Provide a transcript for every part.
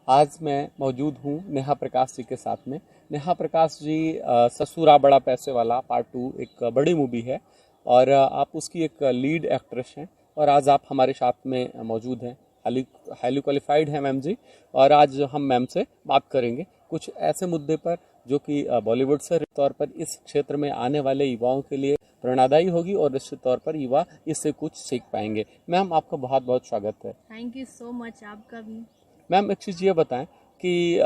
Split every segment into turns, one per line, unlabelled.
आज मैं मौजूद हूँ नेहा प्रकाश जी के साथ में। नेहा प्रकाश जी ससुरा बड़ा पैसे वाला पार्ट 2 एक बड़ी मूवी है और आप उसकी एक लीड एक्ट्रेस हैं और आज आप हमारे साथ में मौजूद हैं। हाईली हाईली क्वालिफाइड हैं मैम जी। और आज हम मैम से बात करेंगे कुछ ऐसे मुद्दे पर जो कि बॉलीवुड से तौर पर इस क्षेत्र में आने वाले युवाओं के लिए प्रेरणादायी होगी और निश्चित तौर पर युवा इससे कुछ सीख पाएंगे। मैम आपका बहुत बहुत स्वागत है।
थैंक यू सो मच, आपका भी।
मैम एक चीज़ ये बताएं कि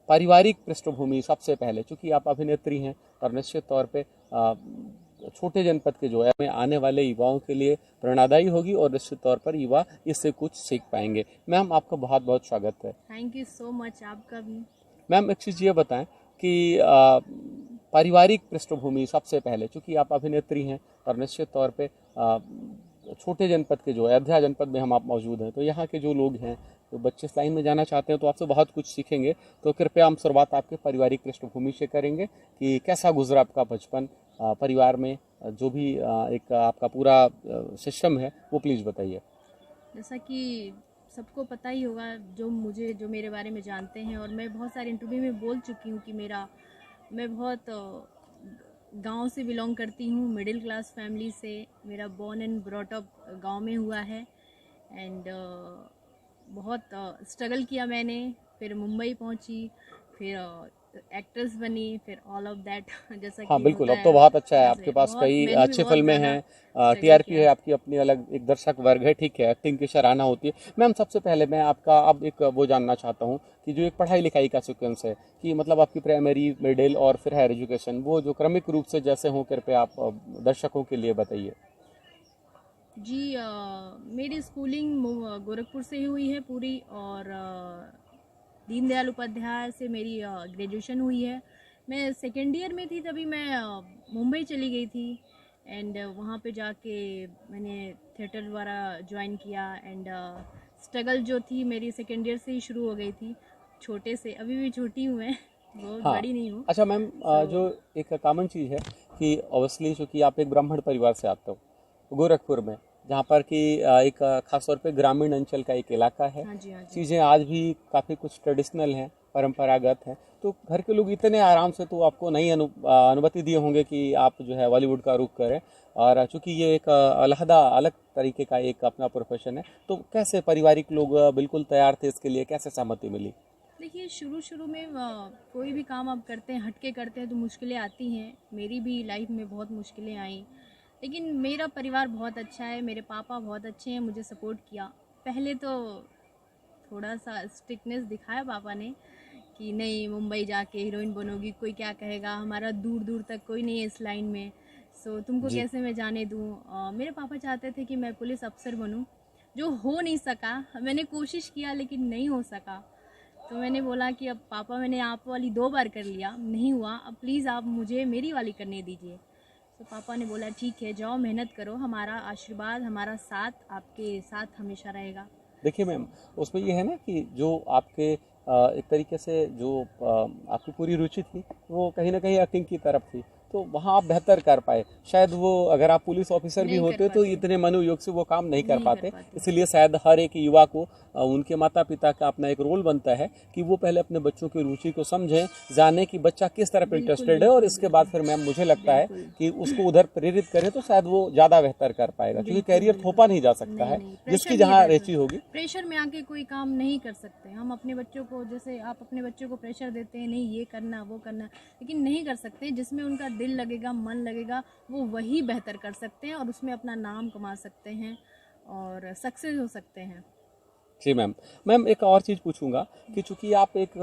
पारिवारिक पृष्ठभूमि सबसे पहले, चूंकि आप अभिनेत्री हैं और निश्चित तौर पे छोटे जनपद के जो है में आने वाले युवाओं के लिए प्रेरणादायी होगी और निश्चित तौर पर युवा इससे कुछ सीख पाएंगे। मैम आपका बहुत बहुत स्वागत है।
थैंक यू सो मच, आपका भी।
मैम एक चीज़ ये बताएं कि पारिवारिक पृष्ठभूमि सबसे पहले, चूंकि आप अभिनेत्री हैं और निश्चित तौर पे छोटे जनपद के जो अयोध्या जनपद में हम आप मौजूद हैं, तो यहाँ के जो लोग हैं तो बच्चे इस लाइन में जाना चाहते हैं तो आपसे बहुत कुछ सीखेंगे। तो कृपया हम शुरुआत आपके पारिवारिक पृष्ठभूमि से करेंगे कि कैसा गुजरा आपका बचपन परिवार में, जो भी एक आपका पूरा सिस्टम है वो प्लीज़ बताइए।
जैसा कि सबको पता ही होगा, जो मेरे बारे में जानते हैं, और मैं बहुत सारे इंटरव्यू में बोल चुकी हूँ कि मैं बहुत गांव से बिलोंग करती हूँ, मिडिल क्लास फैमिली से। मेरा बॉर्न एंड ब्रॉट अप गांव में हुआ है एंड बहुत स्ट्रगल किया मैंने। फिर मुंबई पहुंची, फिर एक्ट्रेस बनी, फिर ऑल ऑफ दैट जैसा
हाँ
कि
बिल्कुल,
होता
अब तो
है।
बहुत अच्छा है, आपके
वैसे
पास
बहुत
कई
मैंने भी
अच्छी
बहुत
फिल्में
ज़्यादा
हैं,
स्ट्रगल
टीआरपी
किया
है
है।
आपकी अपनी अलग, एक दर्शक वर्ग है, ठीक है, एक्टिंग की सराहना होती है। मैम सबसे पहले मैं आपका अब एक वो जानना चाहता हूँ कि जो एक पढ़ाई लिखाई का सीक्वेंस है कि मतलब आपकी प्राइमरी, मिडिल और फिर हायर एजुकेशन, वो जो क्रमिक रूप से जैसे हो कृपया आप दर्शकों के लिए बताइए।
जी, मेरी स्कूलिंग गोरखपुर से ही हुई है पूरी, और दीनदयाल उपाध्याय से मेरी ग्रेजुएशन हुई है। मैं सेकेंड ईयर में थी तभी मैं मुंबई चली गई थी एंड वहाँ पे जाके मैंने थिएटर द्वारा ज्वाइन किया एंड स्ट्रगल जो थी मेरी सेकेंड ईयर से ही शुरू हो गई थी। छोटे से, अभी भी छोटी हूँ मैं, बहुत
हाँ,
बड़ी नहीं हूँ।
अच्छा मैम,
सो
जो एक कॉमन चीज़ है कि ऑब्वियसली चूँकि आप एक ब्राह्मण परिवार से आते हो गोरखपुर में, जहाँ पर कि एक खास तौर पे ग्रामीण अंचल का एक इलाका है।
हाँ जी, हाँ जी।
चीज़ें आज भी काफ़ी कुछ ट्रेडिशनल हैं, परंपरागत हैं, तो घर के लोग इतने आराम से तो आपको नहीं अनुमति दिए होंगे कि आप जो है बॉलीवुड का रुख करें। और चूँकि ये एक अलहदा अलग तरीके का एक अपना प्रोफेशन है, तो कैसे पारिवारिक लोग बिल्कुल तैयार थे इसके लिए, कैसे सहमति मिली?
देखिए, शुरू शुरू में कोई भी काम आप करते हैं, हटके करते हैं, तो मुश्किलें आती हैं। मेरी भी लाइफ में बहुत मुश्किलें आई, लेकिन मेरा परिवार बहुत अच्छा है, मेरे पापा बहुत अच्छे हैं, मुझे सपोर्ट किया। पहले तो थोड़ा सा स्ट्रिक्टनेस दिखाया पापा ने कि नहीं, मुंबई जाके हीरोइन बनोगी, कोई क्या कहेगा, हमारा दूर दूर तक कोई नहीं है इस लाइन में, सो तुमको
जी।
कैसे मैं जाने दूँ। मेरे पापा चाहते थे कि मैं पुलिस अफसर बनूँ, जो हो नहीं सका। मैंने कोशिश किया लेकिन नहीं हो सका। तो मैंने बोला कि अब पापा, मैंने आप वाली 2 बार कर लिया, नहीं हुआ, अब प्लीज़ आप मुझे मेरी वाली करने दीजिए। तो पापा ने बोला ठीक है, जाओ मेहनत करो, हमारा आशीर्वाद, हमारा साथ आपके साथ हमेशा रहेगा।
देखिए मैम, उसमें ये है ना कि जो आपके एक तरीके से जो आपकी पूरी रुचि थी वो कहीं ना कहीं एक्टिंग की तरफ थी, तो वहाँ आप बेहतर कर पाए। शायद वो अगर आप पुलिस ऑफिसर भी
नहीं कर
होते तो
पाते,
इतने मनोयोग से वो काम नहीं कर
नहीं कर
पाते।
पाते।
इसलिए शायद हर एक युवा को उनके माता पिता का अपना एक रोल बनता है कि वो पहले अपने बच्चों की रुचि को समझें, जाने कि बच्चा किस तरफ
बिल्कुल
इंटरेस्टेड है, और
बिल्कुल
इसके बाद
बिल्कुल।
फिर मैम मुझे लगता है
बिल्कुल
कि उसको उधर प्रेरित करें तो शायद वो ज़्यादा बेहतर कर पाएगा, क्योंकि
बिल्कुल
कैरियर
बिल्कुल।
थोपा नहीं जा सकता
नहीं
है,
नहीं, प्रेशर
जिसकी
नहीं
जहाँ
रहता।
रुचि होगी।
प्रेशर में आके कोई काम नहीं कर सकते हम। अपने बच्चों को, जैसे आप अपने बच्चों को प्रेशर देते हैं, नहीं ये करना वो करना, लेकिन नहीं कर सकते। जिसमें उनका दिल लगेगा, मन लगेगा, वो वही बेहतर कर सकते हैं और उसमें अपना नाम कमा सकते हैं और सक्सेस हो सकते हैं।
जी मैम। मैम एक और चीज़ पूछूंगा कि चूंकि आप एक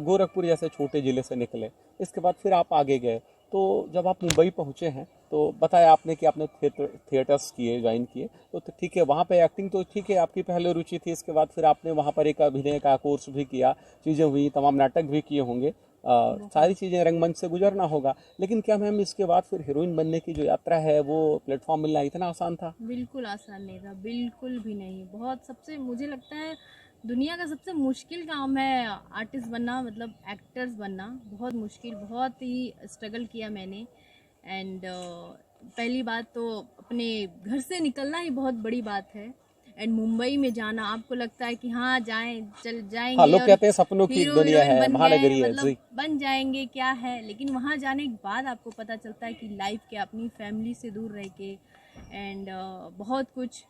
गोरखपुर जैसे छोटे ज़िले से निकले, इसके बाद फिर आप आगे गए, तो जब आप मुंबई पहुंचे हैं तो बताया आपने कि आपने थिएटर्स किए, ज्वाइन किए, तो ठीक है, वहाँ पे एक्टिंग तो ठीक है आपकी पहले रुचि थी, इसके बाद फिर आपने वहाँ पर एक अभिनय का कोर्स भी किया, चीज़ें हुई, तमाम नाटक भी किए होंगे, सारी
बहुत।
चीज़ें रंगमंच से गुजरना होगा, लेकिन क्या मैम इसके बाद फिर हीरोइन बनने की जो यात्रा है वो प्लेटफॉर्म मिलना इतना आसान था?
बिल्कुल आसान नहीं था, बिल्कुल भी नहीं। बहुत, सबसे मुझे लगता है दुनिया का सबसे मुश्किल काम है आर्टिस्ट बनना, मतलब एक्टर्स बनना। बहुत मुश्किल, बहुत ही स्ट्रगल किया मैंने एंड पहली बात तो अपने घर से निकलना ही बहुत बड़ी बात है। एंड मुंबई में जाना, आपको लगता है कि हाँ जाएं, चल जाएंगे।
हाँ, लोग
और
कहते हैं सपनों की एक
हीरो
दुनिया
हीरोइन
है,
बन
महानगरी
गए,
है
मतलब
जी।
बन जाएंगे क्या है, लेकिन वहाँ जाने के बाद आपको पता चलता है कि लाइफ के अपनी फैमिली से दूर रह के एंड बहुत कुछ,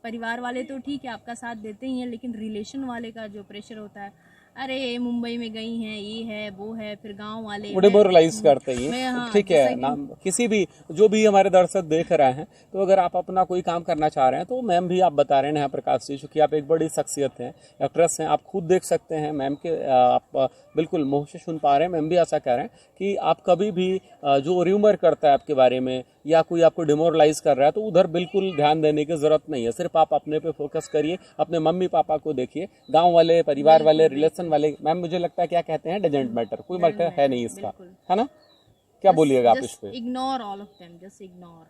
परिवार वाले तो ठीक है आपका साथ देते ही हैं, लेकिन रिलेशन वाले का जो प्रेशर होता है, अरे ये मुंबई में गई हैं, ये है वो है, फिर गांव वाले
वो डिमोरलाइज करते ही
मैं हाँ
ठीक
जैसा
है
कि
नाम, किसी भी जो भी हमारे दर्शक देख रहे हैं, तो अगर आप अपना कोई काम करना चाह रहे हैं, तो मैम भी आप बता रहे हैं नेहा प्रकाश जी, चूंकि आप एक बड़ी शख्सियत हैं, एक्ट्रेस हैं, आप खुद देख सकते हैं मैम के, आप बिल्कुल मुंह से सुन पा रहे हैं, मैम भी ऐसा कह रहे हैं कि आप कभी भी जो र्यूमर करता है आपके बारे में या कोई आपको डिमोरलाइज कर रहा है, तो उधर बिल्कुल ध्यान देने की जरूरत नहीं है, सिर्फ आप अपने पे फोकस करिए, अपने मम्मी पापा को देखिए, गांव वाले, परिवार वाले, रिलेशन वाले, मैम मुझे लगता है क्या कहते हैं, डजेंट मैटर, कोई मैटर है नहीं इसका, है ना? क्या बोलिएगा आप इस पे?
Ignore all of them, just ignore.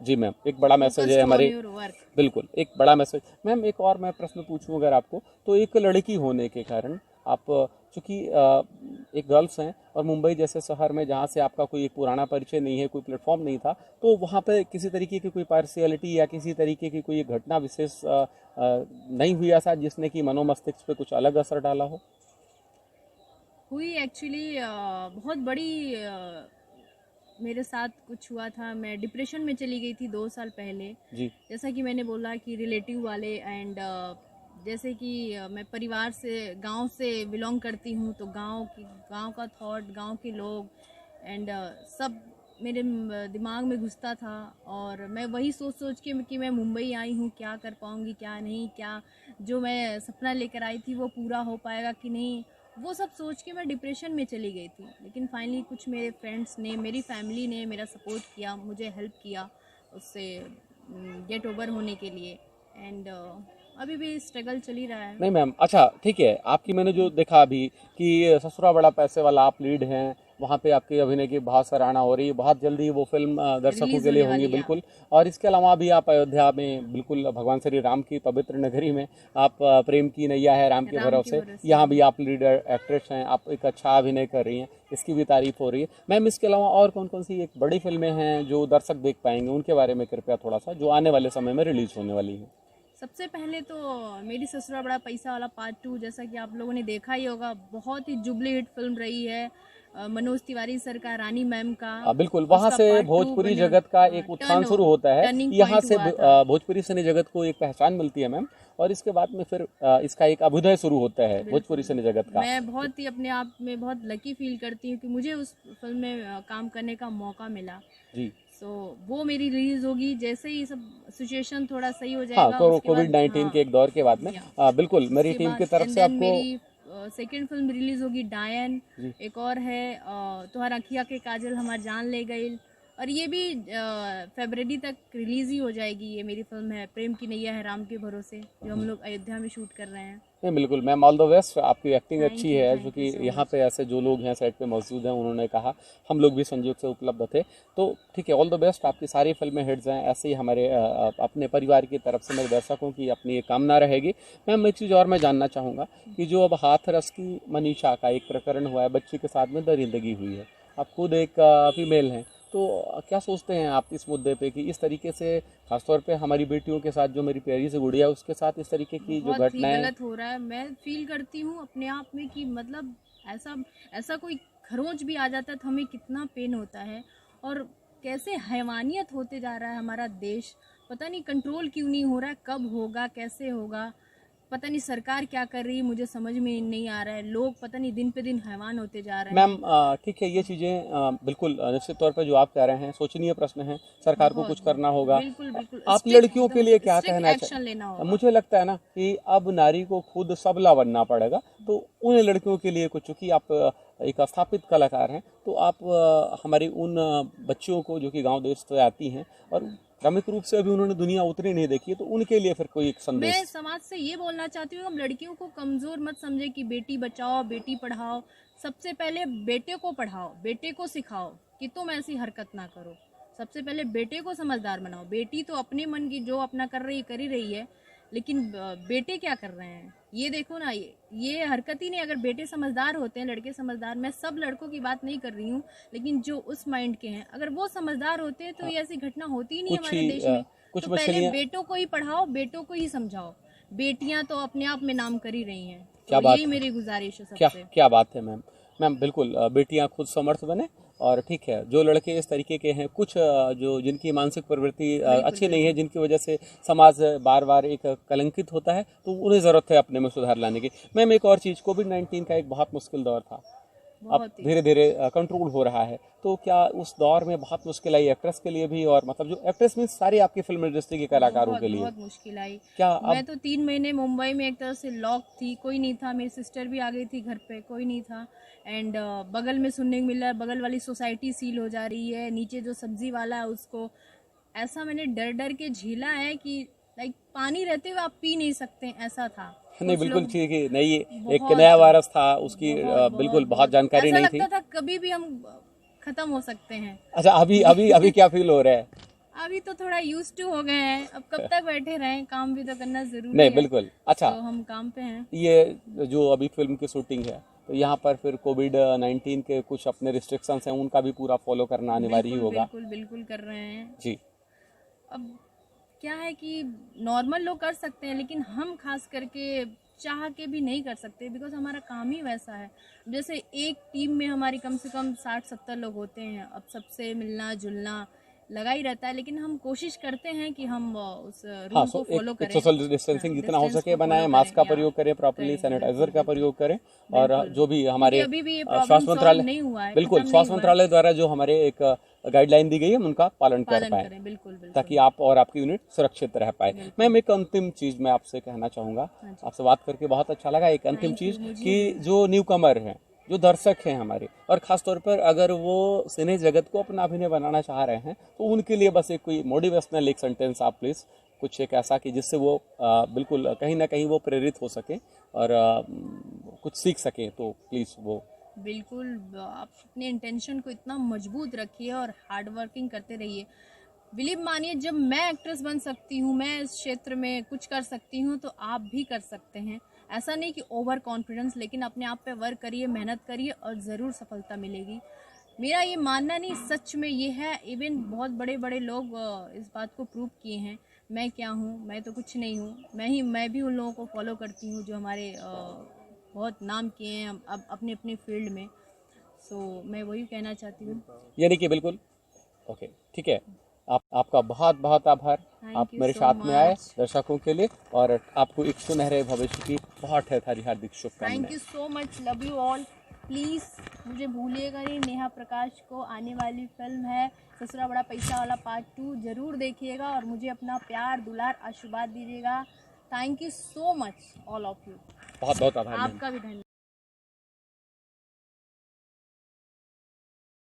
जी मैम, एक बड़ा मैसेज है हमारे, बिल्कुल एक बड़ा मैसेज। मैम एक और मैं प्रश्न पूछूं अगर आपको, तो एक लड़की होने के कारण आप चूंकि एक गर्ल्स हैं और मुंबई जैसे शहर में जहाँ से आपका कोई एक पुराना परिचय नहीं है, कोई प्लेटफॉर्म नहीं था, तो वहाँ पे किसी तरीके की कोई पार्शियलिटी या किसी तरीके की कोई घटना विशेष नहीं हुई ऐसा जिसने कि मनोमस्तिष्क पे कुछ अलग असर डाला हो?
हुई एक्चुअली, बहुत बड़ी मेरे साथ कुछ हुआ था, मैं डिप्रेशन में चली गई थी 2 साल पहले
जी।
जैसा कि मैंने बोला कि रिलेटिव वाले एंड जैसे कि मैं परिवार से, गांव से बिलोंग करती हूँ, तो गांव का थॉट, गांव के लोग एंड सब मेरे दिमाग में घुसता था, और मैं वही सोच सोच के कि मैं मुंबई आई हूँ, क्या कर पाऊँगी क्या नहीं, क्या जो मैं सपना लेकर आई थी वो पूरा हो पाएगा कि नहीं, वो सब सोच के मैं डिप्रेशन में चली गई थी। लेकिन फाइनली कुछ मेरे फ्रेंड्स ने, मेरी फैमिली ने मेरा सपोर्ट किया, मुझे हेल्प किया उससे गेट ओवर होने के लिए, एंड अभी भी स्ट्रगल चल ही रहा है।
नहीं मैम, अच्छा ठीक है, आपकी मैंने जो देखा अभी कि ससुरा बड़ा पैसे वाला आप लीड हैं, वहाँ पे आपके अभिनय की बहुत सराहना हो रही है, बहुत जल्दी वो फिल्म दर्शकों
रिलीज
के लिए
होने
होंगी
वाली है।
बिल्कुल। और इसके अलावा भी आप अयोध्या में बिल्कुल भगवान श्री राम की पवित्र नगरी में आप प्रेम की नैया है राम के
राम के
भरोसे,
भरोसे।
यहाँ भी आप लीडर एक्ट्रेस हैं, आप एक अच्छा अभिनय कर रही हैं, इसकी भी तारीफ हो रही है। मैम इसके अलावा और कौन कौन सी एक बड़ी फिल्में हैं जो दर्शक देख पाएंगे, उनके बारे में कृपया थोड़ा सा, जो आने वाले समय में रिलीज होने वाली है?
सबसे पहले तो मेरी ससुरा बड़ा पैसा वाला पार्ट 2, जैसा कि आप लोगों ने देखा ही होगा, बहुत ही जुबली हिट फिल्म रही है, मनोज तिवारी सर का, रानी मैम का।
बिल्कुल, वहाँ
उसका
से
पार्ट 2
भोजपुरी
बने,
जगत का एक उत्थान शुरू होता है,
टर्निंग
यहाँ
पॉइंट
से
हुआ था।
भोजपुरी सिने जगत को एक पहचान मिलती है मैम, और इसके बाद में फिर इसका एक अभ्युदय शुरू होता है भोजपुरी सिने जगत का।
मैं बहुत ही अपने आप में बहुत लकी फील करती हूँ कि मुझे उस फिल्म में काम करने का मौका मिला
जी।
वो मेरी रिलीज होगी जैसे ही सब सिचुएशन थोड़ा सही हो
हाँ,
जाएगा, उसके बाद
कोविड-19 के एक दौर के बाद में बिल्कुल मेरी टीम की तरफ से आपको
मेरी सेकंड फिल्म रिलीज होगी डायन, एक और है तुहार अखिया के काजल हमार जान ले गई, और ये भी फरवरी तक रिलीज ही हो जाएगी। ये मेरी फिल्म है प्रेम की नैया है राम के भरोसे, जो हम लोग अयोध्या में शूट कर रहे हैं।
नहीं बिल्कुल मैम, ऑल द बेस्ट, आपकी एक्टिंग
Thank
अच्छी
you,
है,
thank
जो
you
कि
so
यहाँ पे ऐसे जो लोग हैं सेट पे मौजूद हैं, उन्होंने कहा हम लोग भी संयोग से उपलब्ध थे, तो ठीक है, ऑल द बेस्ट, आपकी सारी फिल्में हिट्स हैं, ऐसे ही हमारे अपने परिवार की तरफ से मेरे दर्शकों की अपनी एक कामना रहेगी। मैम एक चीज़ और मैं जानना चाहूँगा कि जो अब हाथरस की मनीषा का एक प्रकरण हुआ है, बच्ची के साथ में दरिंदगी हुई है, आप खुद एक फीमेल हैं, तो क्या सोचते हैं आप इस मुद्दे पे कि इस तरीके से खासतौर पे हमारी बेटियों के साथ, जो मेरी प्यारी सी गुड़िया है उसके साथ इस तरीके की जो
बहुत ही
घटनाएं,
गलत हो रहा है। मैं फील करती हूँ अपने आप में कि मतलब ऐसा ऐसा कोई खरोंच भी आ जाता है तो हमें कितना पेन होता है, और कैसे हैवानियत होते जा रहा है हमारा देश, पता नहीं कंट्रोल क्यों नहीं हो रहा है, कब होगा, कैसे होगा, पता नहीं सरकार क्या कर रही है, मुझे समझ में नहीं आ रहा है, लोग पता नहीं दिन पे दिन हैवान होते जा रहे हैं।
मैम ठीक है, ये चीज़ें बिल्कुल निश्चित तौर पर जो आप कह रहे हैं सोचनीय प्रश्न है, सरकार को कुछ करना होगा।
बिल्कुल बिल्कुल,
आप लड़कियों के लिए क्या कहना
एक्शन लेना होगा।
मुझे लगता है ना कि अब नारी को खुद सबला बनना पड़ेगा, तो उन लड़कियों के लिए कुछ, चूँकि आप एक स्थापित कलाकार हैं, तो आप हमारी उन बच्चियों को जो कि गांव देश से आती हैं और क्रमिक रूप से अभी उन्होंने दुनिया उतरी नहीं देखी है, तो उनके लिए फिर कोई एक संदेश?
मैं समाज से ये बोलना चाहती हूँ, हम लड़कियों को कमजोर मत समझे कि बेटी बचाओ बेटी पढ़ाओ, सबसे पहले बेटे को पढ़ाओ, बेटे को सिखाओ कि तुम ऐसी हरकत ना करो, सबसे पहले बेटे को समझदार बनाओ। बेटी तो अपने मन की जो अपना कर रही है, लेकिन बेटे क्या कर रहे हैं ये देखो ना, ये हरकत ही नहीं। अगर बेटे समझदार होते हैं, लड़के समझदार, मैं सब लड़कों की बात नहीं कर रही हूँ, लेकिन जो उस माइंड के हैं, अगर वो समझदार होते हैं तो ये ऐसी घटना होती ही नहीं हमारे देश में।
कुछ
तो पहले
मछलियाँ,
बेटों को ही पढ़ाओ, बेटों को ही समझाओ। बेटियां तो अपने आप में नाम कर ही रही हैं।
क्या
तो
बात
यही
है,
मेरी गुजारिश है
क्या
सबसे।
क्या बात है मैम। मैम बिल्कुल, बेटियां खुद समर्थ बने। और ठीक है, जो लड़के इस तरीके के हैं, कुछ जो जिनकी मानसिक प्रवृत्ति
बिल्कुल
अच्छी नहीं है,
बिल्कुल।
जिनकी वजह से समाज बार बार एक कलंकित होता है, तो उन्हें ज़रूरत है अपने में सुधार लाने की। मैम एक और चीज़, कोविड-19 का एक बहुत मुश्किल दौर था, अब
बहुत ही।
धीरे धीरे कंट्रोल हो रहा है, तो क्या उस दौर में बहुत मुश्किल आई एक्ट्रेस के लिए भी, और मतलब जो एक्ट्रेस मीन्स सारी आपकी फिल्म इंडस्ट्री के कलाकारों
बहुत
के लिए,
बहुत मुश्किल आई।
क्या
मैं
अब?
तो 3 महीने मुंबई में एक तरह से लॉक थी, कोई नहीं था। मेरी सिस्टर भी आ गई थी घर पे, कोई नहीं था। एंड बगल में सुनने को मिला, बगल वाली सोसाइटी सील हो जा रही है, नीचे जो सब्जी वाला है उसको। ऐसा मैंने डर डर के झेला है कि लाइक पानी रहते हुए आप पी नहीं सकते, ऐसा था।
नहीं
कुछ
बिल्कुल
लोग
ठीक है, नहीं एक
बहुत
नया वायरस था, उसकी
बहुत बहुत
बिल्कुल बहुत
बहुत
जानकारी
ऐसा
नहीं थी।
लगता था कभी भी हम खत्म हो सकते हैं।
अच्छा, अभी अभी अभी क्या फील हो रहा है?
अभी तो थोड़ा यूज टू हो गए हैं, अब कब तक बैठे रहें, काम भी तो करना
नहीं
जरूरी है।
बिल्कुल। अच्छा,
तो हम काम पे हैं।
ये जो अभी फिल्म की शूटिंग है, तो यहाँ पर फिर कोविड-19 के कुछ अपने रिस्ट्रिक्शंस हैं, उनका भी पूरा फॉलो करना अनिवार्य ही
बिल्कुल
होगा।
बिल्कुल बिल्कुल कर रहे हैं।
जी।
अब क्या है कि नॉर्मल लोग कर सकते हैं, लेकिन हम खास करके चाह के भी नहीं कर सकते, बिकॉज हमारा काम ही वैसा है। जैसे एक टीम में हमारी कम से कम 60-70 लोग होते हैं, अब सबसे मिलना जुलना लगा ही रहता है, लेकिन हम कोशिश करते हैं कि हम उस
हाँ,
रूल को
एक
फॉलो
एक
करें।
सोशल डिस्टेंसिंग जितना हो
डिस्टेंस
सके
को
बनाएं,
फॉलो
मास्क
करें
का
या
प्रयोग करें प्रॉपर्ली,
करें।
सैनिटाइजर
बिल्कुल
का
बिल्कुल
प्रयोग करें। और
बिल्कुल।
जो भी
क्योंकि
हमारे
अभी भी ये प्रॉब्लम
स्वास्थ्य
सॉल्व
मंत्रालय,
नहीं हुआ है,
बिल्कुल
खत्म नहीं
स्वास्थ्य
हुआ है।
मंत्रालय द्वारा जो हमारे एक गाइडलाइन दी गई है, हम उनका पालन कर
पालन
पाए,
करें, बिल्कुल बिल्कुल।
ताकि आप और आपकी यूनिट सुरक्षित रह पाए।
बिल्कुल।
मैम एक अंतिम चीज़ मैं आपसे कहना चाहूँगा,
हाँ जी।
आपसे बात करके बहुत अच्छा लगा। एक अंतिम
थैंक यू,
चीज़
मुझे
कि
भी।
जो न्यू कमर हैं, जो दर्शक हैं हमारे, और ख़ास तौर पर अगर वो सिने जगत को अपना अभिनय बनाना चाह रहे हैं, तो उनके लिए बस एक कोई मोटिवेशनल एक सेंटेंस आप प्लीज़, कुछ एक ऐसा कि जिससे वो बिल्कुल कहीं ना कहीं वो प्रेरित हो सके और कुछ सीख सकें, तो प्लीज़ वो।
बिल्कुल, आप अपने इंटेंशन को इतना मजबूत रखिए और हार्ड वर्किंग करते रहिए। बिलीव मानिए, जब मैं एक्ट्रेस बन सकती हूँ, मैं इस क्षेत्र में कुछ कर सकती हूँ, तो आप भी कर सकते हैं। ऐसा नहीं कि ओवर कॉन्फिडेंस, लेकिन अपने आप पे वर्क करिए, मेहनत करिए और ज़रूर सफलता मिलेगी। मेरा ये मानना नहीं, सच में ये है। इवन बहुत बड़े बड़े लोग इस बात को प्रूव किए हैं। मैं क्या हूँ, मैं तो कुछ नहीं हूँ। मैं भी उन लोगों को फॉलो करती हूँ जो हमारे बहुत नाम किए हैं अब अपने अपने फील्ड में। सो मैं वही कहना चाहती हूँ।
यानी कि बिल्कुल ओके, ठीक है। आपका बहुत बहुत आभार, आप
थैंक यू
मेरे
सो
साथ में आए
मच।
दर्शकों के लिए, और आपको एक सुनहरे भविष्य की बहुत सारी हार्दिक
थैंक
शुभकामनाएं।
You so much, love you all. Please मुझे भूलिएगा नहीं, नेहा प्रकाश को आने वाली फिल्म है ससुरा बड़ा पैसा वाला पार्ट 2, ज़रूर देखिएगा और मुझे अपना प्यार दुलार आशीर्वाद दीजिएगा। Thank you so much all of you.
बहुत बहुत आभार मैम।
आपका भी धन्यवाद।